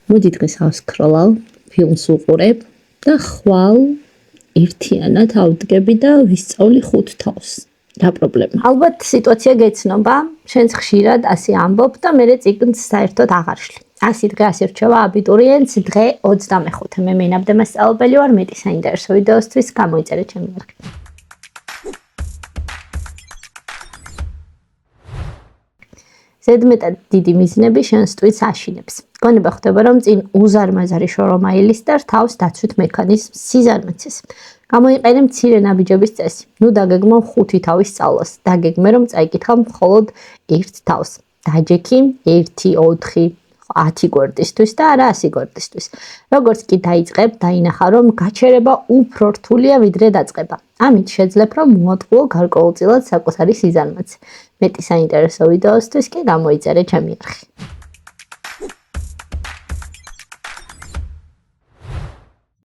მოდი დღეს ავსკროლავ, ფილმს უყურებ და ხვალ ერთიანად ავდგები და ვისწავლი 5 თავს. რა პრობლემა? ალბათ სიტუაცია გეცნობა, შენც ხშირად ასე ამბობ და მე წიგნს საერთოდ აღარ შლი. ასე დღე ასე რჩება აბიტურიენტს დღე 25. მე მენაბდა მასწავლებელი ვარ, მეტი საინტერესო ვიდეოსთვის გამოიწერე ჩემი არხი. ზედმეტად დიდი მიზნები შენს ტვინს აშინებს. გონება ხდება, რომ წინ უზარმაზარი შორომაილის და რთავს დაცვით მექანიზმს სიზარმაცეს. გამოიყენე მცირე ნაბიჯების წესი. ნუ დაგეგმო 5 თავის სწავლას. დაგეგმე რომ წაიკითხავ მხოლოდ 1 თავს. დაჯექი 1, 4, 10 გვერდისთვის და არა 100 გვერდისთვის. როგორც კი დაიწყებ, დაინახა რომ გაჩერება უფრო რთულია ვიდრე დაწყება. ამით შეძლებ რომ მოატყუო გარკვეულწილად საკუთარი სიზარმაცე. მეტი საინტერესო ვიდეოსთვის კი გამოიწერე ჩემი არხი.